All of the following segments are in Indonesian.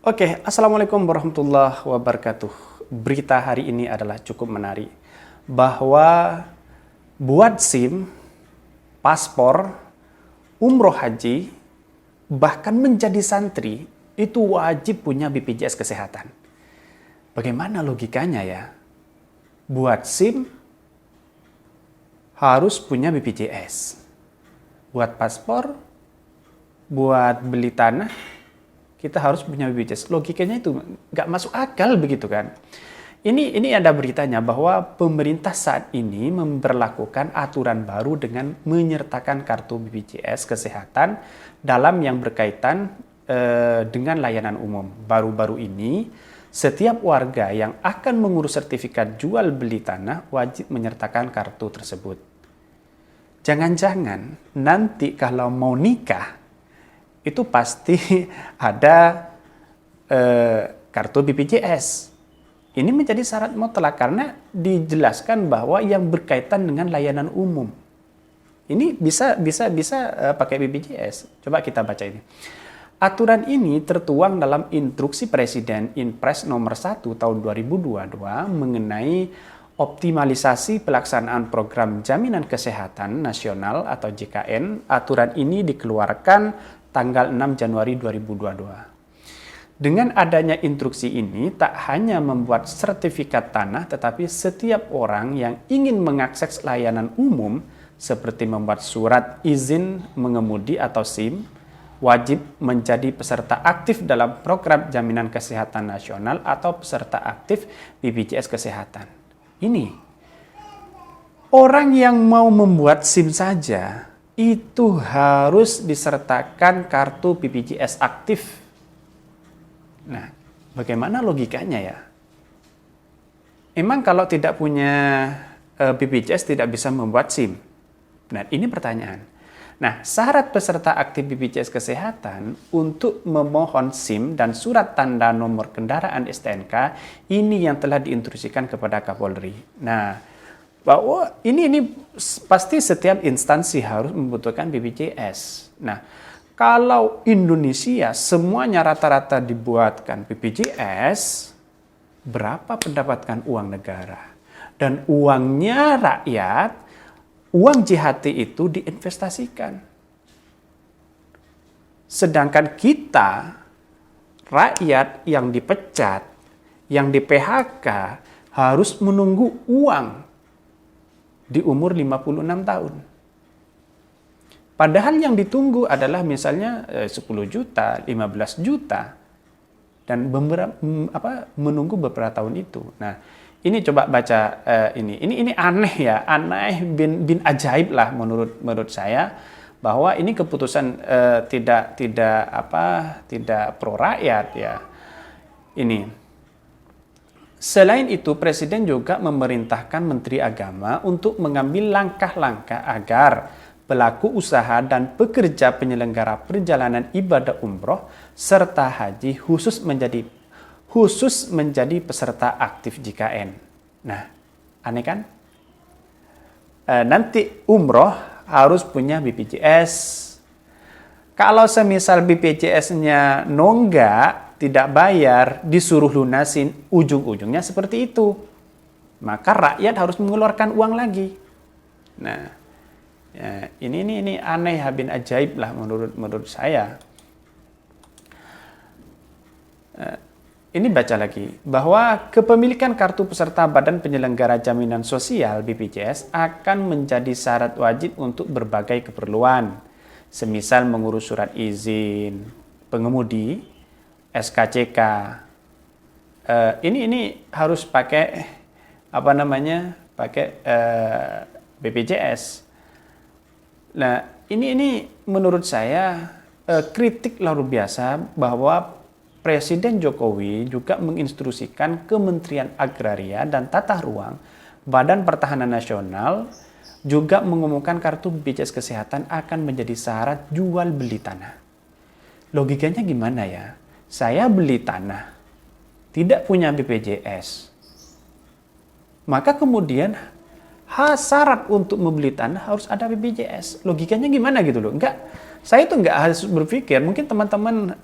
Oke, Assalamualaikum warahmatullahi wabarakatuh. Berita hari ini adalah cukup menarik. Bahwa buat SIM, paspor, umroh haji, bahkan menjadi santri, itu wajib punya BPJS Kesehatan. Bagaimana logikanya ya? Buat SIM, harus punya BPJS. Buat paspor, buat beli tanah, kita harus punya BPJS. Logikanya itu nggak masuk akal begitu kan. Ini ada beritanya bahwa pemerintah saat ini memberlakukan aturan baru dengan menyertakan kartu BPJS Kesehatan dalam yang berkaitan dengan layanan umum. Baru-baru ini, setiap warga yang akan mengurus sertifikat jual beli tanah wajib menyertakan kartu tersebut. Jangan-jangan nanti kalau mau nikah, itu pasti ada kartu BPJS. Ini menjadi syarat mutlak karena dijelaskan bahwa yang berkaitan dengan layanan umum. Ini bisa pakai BPJS. Coba kita baca ini. Aturan ini tertuang dalam Instruksi Presiden Inpres nomor 1 tahun 2022 mengenai optimalisasi pelaksanaan program Jaminan Kesehatan Nasional atau JKN. Aturan ini dikeluarkan tanggal 6 Januari 2022. Dengan adanya instruksi ini, tak hanya membuat sertifikat tanah, tetapi setiap orang yang ingin mengakses layanan umum, seperti membuat surat izin mengemudi atau SIM, wajib menjadi peserta aktif dalam program Jaminan Kesehatan Nasional atau peserta aktif BPJS Kesehatan. Ini, orang yang mau membuat SIM saja, itu harus disertakan kartu BPJS aktif. Nah, bagaimana logikanya ya? Emang kalau tidak punya BPJS tidak bisa membuat SIM? Nah, ini pertanyaan. Nah, syarat peserta aktif BPJS Kesehatan untuk memohon SIM dan surat tanda nomor kendaraan STNK ini yang telah diinstruksikan kepada Kapolri. Nah, bahwa ini pasti setiap instansi harus membutuhkan BPJS. Nah, kalau Indonesia semuanya rata-rata dibuatkan BPJS, berapa pendapatkan uang negara? Dan uangnya rakyat, uang JHT itu diinvestasikan. Sedangkan kita, rakyat yang dipecat, yang di PHK, harus menunggu uang di umur 56 tahun. Padahal yang ditunggu adalah misalnya 10 juta, 15 juta. Dan menunggu beberapa tahun itu. Nah, ini coba baca ini. Ini aneh ya, aneh bin ajaib lah menurut saya, bahwa ini keputusan tidak pro rakyat ya. Ini. Selain itu, Presiden juga memerintahkan Menteri Agama untuk mengambil langkah-langkah agar pelaku usaha dan pekerja penyelenggara perjalanan ibadah umroh serta haji khusus menjadi peserta aktif JKN. Nah, aneh kan? Nanti umroh harus punya BPJS. Kalau semisal BPJS-nya nonggak, tidak bayar, disuruh lunasin, ujung-ujungnya seperti itu. Maka rakyat harus mengeluarkan uang lagi. Nah, ya, ini aneh bin ajaib lah menurut saya. Ini baca lagi bahwa kepemilikan kartu peserta Badan Penyelenggara Jaminan Sosial BPJS akan menjadi syarat wajib untuk berbagai keperluan, semisal mengurus surat izin pengemudi, SKCK. Ini harus pakai pakai BPJS. Nah, ini menurut saya kritik luar biasa bahwa Presiden Jokowi juga menginstruksikan Kementerian Agraria dan Tata Ruang, Badan Pertahanan Nasional juga mengumumkan kartu BPJS Kesehatan akan menjadi syarat jual beli tanah. Logikanya gimana ya? Saya beli tanah, tidak punya BPJS. Maka kemudian syarat untuk membeli tanah harus ada BPJS. Logikanya gimana gitu loh? Enggak, Saya itu nggak harus berpikir, mungkin teman-teman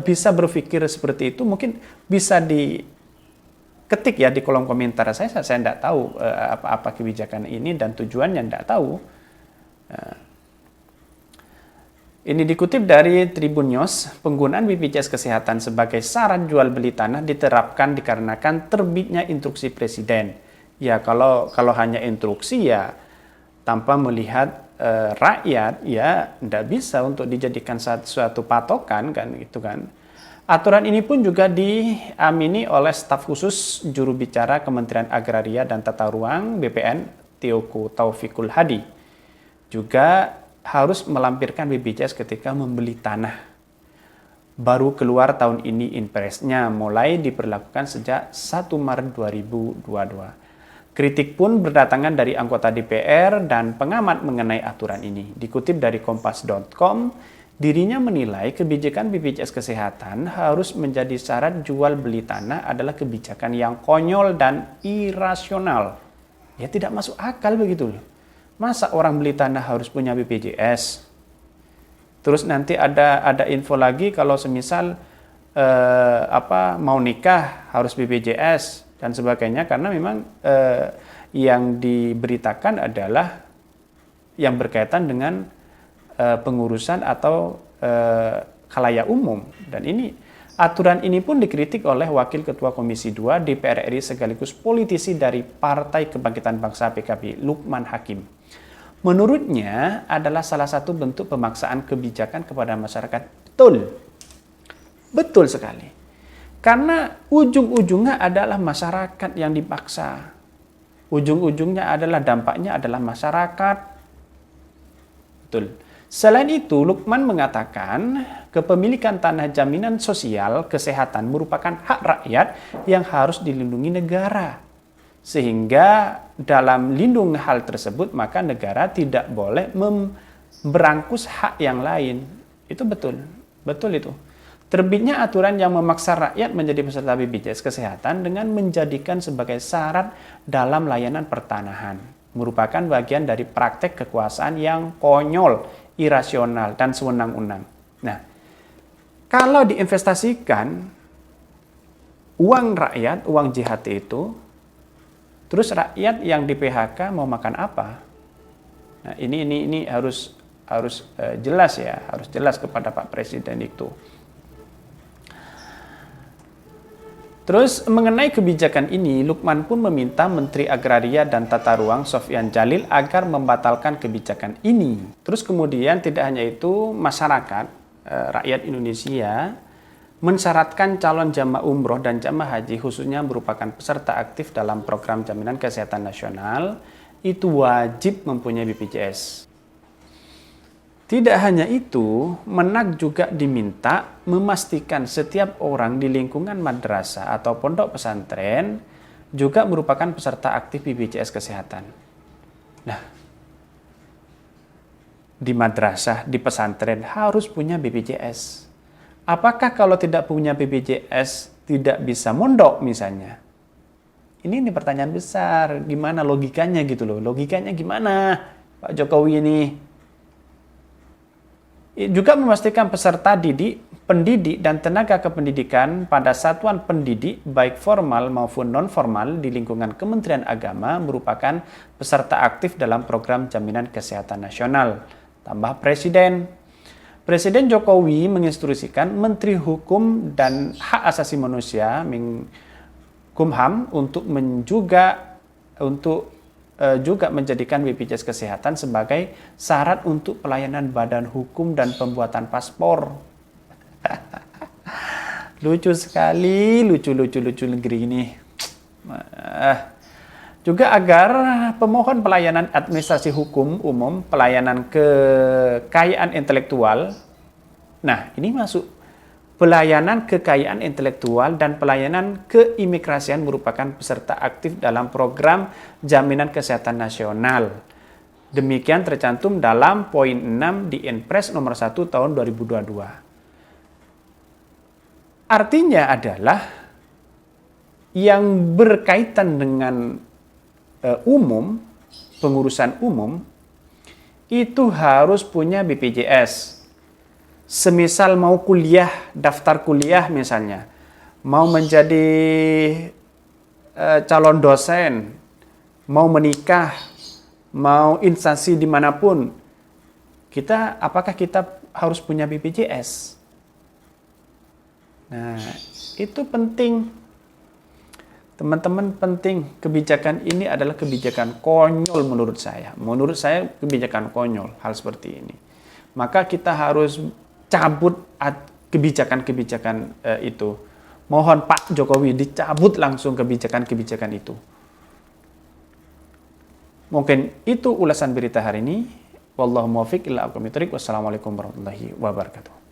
bisa berpikir seperti itu, mungkin bisa diketik ya di kolom komentar saya nggak tahu apa kebijakan ini dan tujuannya nggak tahu. Ini dikutip dari Tribun News, penggunaan BPJS Kesehatan sebagai syarat jual beli tanah diterapkan dikarenakan terbitnya instruksi Presiden. Ya kalau hanya instruksi ya tanpa melihat rakyat ya tidak bisa untuk dijadikan suatu patokan kan gitu kan. Aturan ini pun juga diamini oleh staf khusus juru bicara Kementerian Agraria dan Tata Ruang BPN Teuku Taufikul Hadi. Juga harus melampirkan BPJS ketika membeli tanah. Baru keluar tahun ini Inpresnya mulai diberlakukan sejak 1 Maret 2022. Kritik pun berdatangan dari anggota DPR dan pengamat mengenai aturan ini. Dikutip dari kompas.com, dirinya menilai kebijakan BPJS Kesehatan harus menjadi syarat jual beli tanah adalah kebijakan yang konyol dan irasional. Ya tidak masuk akal begitu loh. Masa orang beli tanah harus punya BPJS? Terus nanti ada info lagi kalau semisal mau nikah harus BPJS dan sebagainya, karena memang yang diberitakan adalah yang berkaitan dengan pengurusan atau khalayak umum. Dan aturan ini pun dikritik oleh Wakil Ketua Komisi 2 DPR RI sekaligus politisi dari Partai Kebangkitan Bangsa PKB, Lukman Hakim. Menurutnya adalah salah satu bentuk pemaksaan kebijakan kepada masyarakat. Betul sekali. Karena ujung-ujungnya adalah masyarakat yang dipaksa. Ujung-ujungnya adalah dampaknya adalah masyarakat. Betul. Selain itu, Lukman mengatakan kepemilikan tanah jaminan sosial kesehatan merupakan hak rakyat yang harus dilindungi negara. Sehingga dalam lindung hal tersebut, maka negara tidak boleh berangkus hak yang lain. Itu betul. Betul itu. Terbitnya aturan yang memaksa rakyat menjadi peserta BPJS Kesehatan dengan menjadikan sebagai syarat dalam layanan pertanahan merupakan bagian dari praktek kekuasaan yang konyol, irasional, dan sewenang-wenang. Nah, kalau diinvestasikan uang rakyat, uang JHT itu, terus rakyat yang di PHK mau makan apa? Nah, ini harus jelas ya, harus jelas kepada Pak Presiden itu. Terus mengenai kebijakan ini, Lukman pun meminta Menteri Agraria dan Tata Ruang Sofyan Djalil agar membatalkan kebijakan ini. Terus kemudian tidak hanya itu, masyarakat, rakyat Indonesia mensyaratkan calon jamaah umroh dan jamaah haji khususnya merupakan peserta aktif dalam program jaminan kesehatan nasional itu wajib mempunyai BPJS. Tidak hanya itu, Menak juga diminta memastikan setiap orang di lingkungan madrasah atau pondok pesantren juga merupakan peserta aktif BPJS Kesehatan. Nah, di madrasah, di pesantren harus punya BPJS. Apakah kalau tidak punya BPJS tidak bisa mondok misalnya? Ini pertanyaan besar, gimana logikanya gitu loh. Logikanya gimana Pak Jokowi ini? Juga memastikan peserta didik, pendidik, dan tenaga kependidikan pada satuan pendidik baik formal maupun non-formal di lingkungan Kementerian Agama merupakan peserta aktif dalam program jaminan kesehatan nasional. Tambah Presiden Jokowi menginstruksikan Menteri Hukum dan Hak Asasi Manusia Menkumham juga menjadikan BPJS Kesehatan sebagai syarat untuk pelayanan badan hukum dan pembuatan paspor. Lucu sekali, lucu negeri ini. Juga agar pemohon pelayanan administrasi hukum umum, pelayanan kekayaan intelektual. Nah, ini masuk. Pelayanan kekayaan intelektual dan pelayanan keimigrasian merupakan peserta aktif dalam program jaminan kesehatan nasional. Demikian tercantum dalam poin 6 di Inpres nomor 1 tahun 2022. Artinya adalah yang berkaitan dengan pengurusan umum, itu harus punya BPJS. semisal mau kuliah, daftar kuliah misalnya, mau menjadi calon dosen, mau menikah, mau instansi dimanapun, apakah kita harus punya BPJS? Nah, itu penting. Teman-teman, penting. Kebijakan ini adalah kebijakan konyol menurut saya. Menurut saya kebijakan konyol hal seperti ini. Maka kita harus cabut kebijakan-kebijakan itu. Mohon Pak Jokowi dicabut langsung kebijakan-kebijakan itu. Mungkin itu ulasan berita hari ini. Wallahu muwaffiq ila aqwamit thoriq. Wassalamualaikum warahmatullahi wabarakatuh.